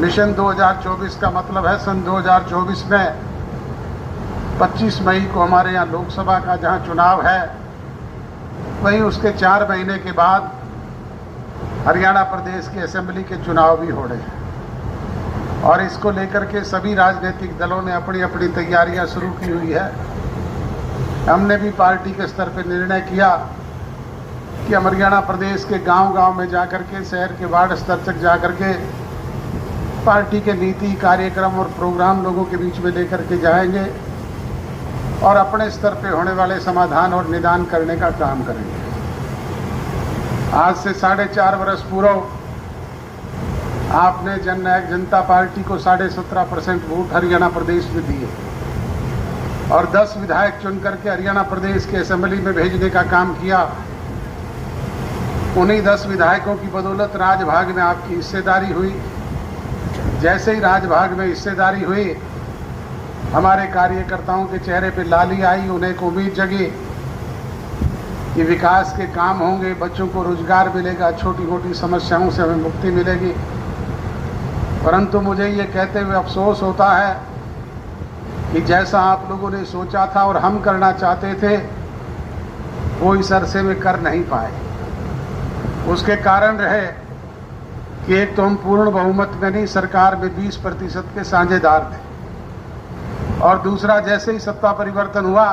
Mission 2024 का मतलब है सन 2024 में 25 मई को हमारे यहाँ लोकसभा का जहाँ चुनाव है, वहीं उसके 4 महीने के बाद हरियाणा प्रदेश के असेंबली के चुनाव भी हो रहे हैं। और इसको लेकर के सभी राजनीतिक दलों ने अपनी अपनी तैयारियां शुरू की हुई है। हमने भी पार्टी के स्तर पर निर्णय किया कि हम हरियाणा प्रदेश के गांव-गांव में जाकर के, शहर के वार्ड स्तर तक जाकर के पार्टी के नीति, कार्यक्रम और प्रोग्राम लोगों के बीच में लेकर के जाएंगे और अपने स्तर पे होने वाले समाधान और निदान करने का काम करेंगे। आज से 4.5 वर्ष पूर्व आपने जननायक जनता पार्टी को 17.5% वोट हरियाणा प्रदेश में दिए और 10 विधायक चुन करके हरियाणा प्रदेश के असेंबली में भेजने का काम किया। उन्हीं 10 विधायकों की बदौलत राजभाग में आपकी हिस्सेदारी हुई। जैसे ही राजभाग में हिस्सेदारी हुई, हमारे कार्यकर्ताओं के चेहरे पे लाली आई, उन्हें एक उम्मीद जगी कि विकास के काम होंगे, बच्चों को रोजगार मिलेगा, छोटी मोटी समस्याओं से हमें मुक्ति मिलेगी। परंतु मुझे ये कहते हुए अफसोस होता है कि जैसा आप लोगों ने सोचा था और हम करना चाहते थे, वो इस अरसे में कर नहीं पाए। उसके कारण रहे कि एक तो हम पूर्ण बहुमत में नहीं, सरकार में 20% के साझेदार थे, और दूसरा जैसे ही सत्ता परिवर्तन हुआ,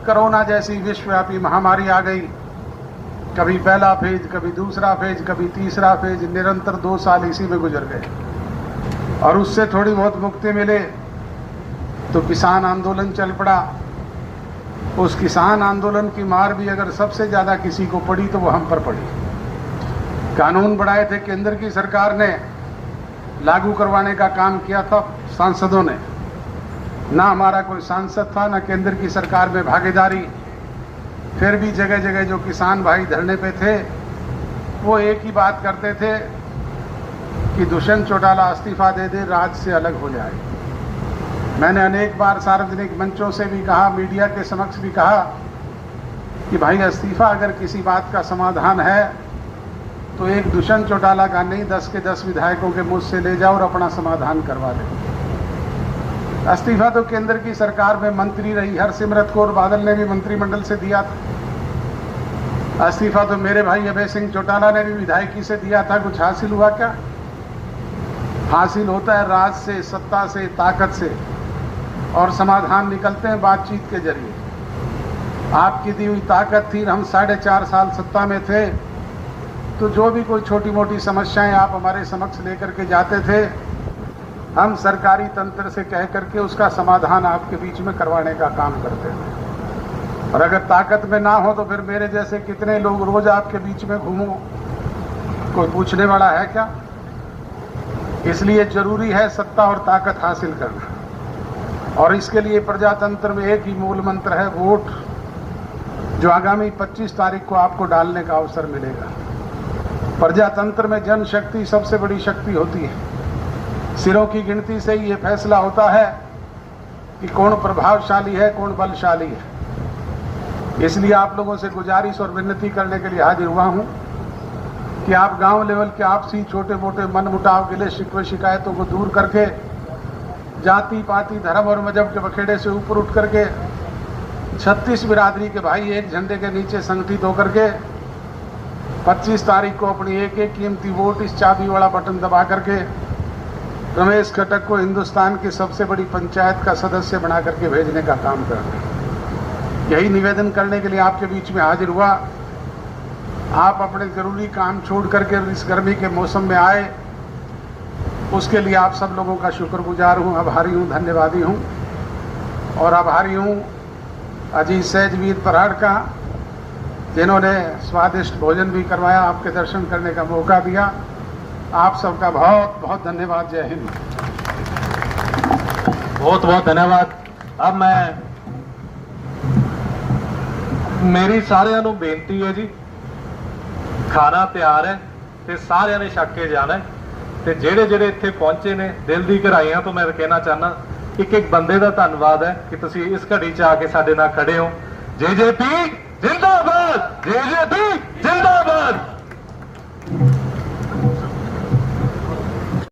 कोरोना जैसी विश्वव्यापी महामारी आ गई। कभी पहला फेज, कभी दूसरा फेज, कभी तीसरा फेज, निरंतर 2 साल इसी में गुजर गए। और उससे थोड़ी बहुत मुक्ति मिले तो किसान आंदोलन चल पड़ा। उस किसान आंदोलन की मार भी अगर सबसे ज़्यादा किसी को पड़ी तो वो हम पर पड़ी। कानून बनाए थे केंद्र की सरकार ने, लागू करवाने का काम किया था सांसदों ने। ना हमारा कोई सांसद था, ना केंद्र की सरकार में भागीदारी। फिर भी जगह जगह जो किसान भाई धरने पे थे, वो एक ही बात करते थे कि दुष्यंत चौटाला इस्तीफा दे दे, राज से अलग हो जाए। मैंने अनेक बार सार्वजनिक मंचों से भी कहा, मीडिया के समक्ष भी कहा कि भाई इस्तीफा अगर किसी बात का समाधान है तो एक दुष्यंत चौटाला का नहीं, 10 के 10 विधायकों के मुझ से ले जाओ और अपना समाधान करवा दे। इस्तीफा तो केंद्र की सरकार में मंत्री रही हरसिमरत कौर बादल ने भी मंत्रिमंडल से दिया था। इस्तीफा तो मेरे भाई अभय सिंह चौटाला ने भी विधायकी से दिया था। कुछ हासिल हुआ क्या? हासिल होता है राज से, सत्ता से, ताकत से, और समाधान निकलते हैं बातचीत के जरिए। आपकी दी हुई ताकत थी, हम 4.5 साल सत्ता में थे, तो जो भी कोई छोटी मोटी समस्याएं आप हमारे समक्ष लेकर के जाते थे, हम सरकारी तंत्र से कह करके उसका समाधान आपके बीच में करवाने का काम करते थे। और अगर ताकत में ना हो तो फिर मेरे जैसे कितने लोग रोज आपके बीच में घूमो, कोई पूछने वाला है क्या? इसलिए जरूरी है सत्ता और ताकत हासिल करना। और इसके लिए प्रजातंत्र में एक ही मूल मंत्र है, वोट, जो आगामी 25 तारीख को आपको डालने का अवसर मिलेगा। प्रजातंत्र में जनशक्ति सबसे बड़ी शक्ति होती है। सिरों की गिनती से ही ये फैसला होता है कि कौन प्रभावशाली है, कौन बलशाली है। इसलिए आप लोगों से गुजारिश और विनती करने के लिए हाजिर हुआ हूं कि आप गांव लेवल के आपसी छोटे मोटे मनमुटाव, गिले शिकवे, शिकायतों को दूर करके, जाति पाति, धर्म और मजहब के बखेड़े से ऊपर उठ करके 36 बिरादरी के भाई एक झंडे के नीचे संगठित होकर के 25 तारीख को अपनी एक एक कीमती वोट, इस चाबी वाला बटन दबा करके रमेश खटक को हिंदुस्तान की सबसे बड़ी पंचायत का सदस्य बना करके भेजने का काम करना। यही निवेदन करने के लिए आपके बीच में हाजिर हुआ। आप अपने जरूरी काम छोड़ करके इस गर्मी के मौसम में आए, उसके लिए आप सब लोगों का शुक्रगुजार हूँ, आभारी हूँ, धन्यवादी हूँ। और आभारी हूँ अजीत सहजवीर पराड़ का, जिन्होंने स्वादिष्ट भोजन भी करवाया, आपके दर्शन करने का मौका दिया। आप सबका बहुत बहुत धन्यवाद। जय हिंद। बहुत बहुत धन्यवाद। अब मैं मेरी सारिਆਂ ਨੂੰ ਬੇਨਤੀ ਹੈ ਜੀ, ਖਾਣਾ ਤਿਆਰ ਹੈ ਤੇ ਸਾਰਿਆਂ ਨੇ ਛਕ ਕੇ ਜਾਣਾ ਹੈ। ਤੇ ਜਿਹੜੇ ਜਿਹੜੇ ਇੱਥੇ ਪਹੁੰਚੇ ਨੇ, ਦਿਲ ਦੀ ਗਹਿਰਾਈਆਂ ਤੋਂ ਮੈਂ ਕਹਿਣਾ ਚਾਹਨਾ, ਇੱਕ ਇੱਕ ਬੰਦੇ ਦਾ ਧੰਨਵਾਦ ਹੈ ਕਿ ਤੁਸੀਂ ਇਸ ਘੜੀ 'ਚ ਆ ਕੇ ਸਾਡੇ ਨਾਲ ਖੜੇ ਹੋ। ਜੇਜੇਪੀ ਜਿੰਦਾਬਾਦ, ਜੇਜੇਪੀ ਜਿੰਦਾਬਾਦ।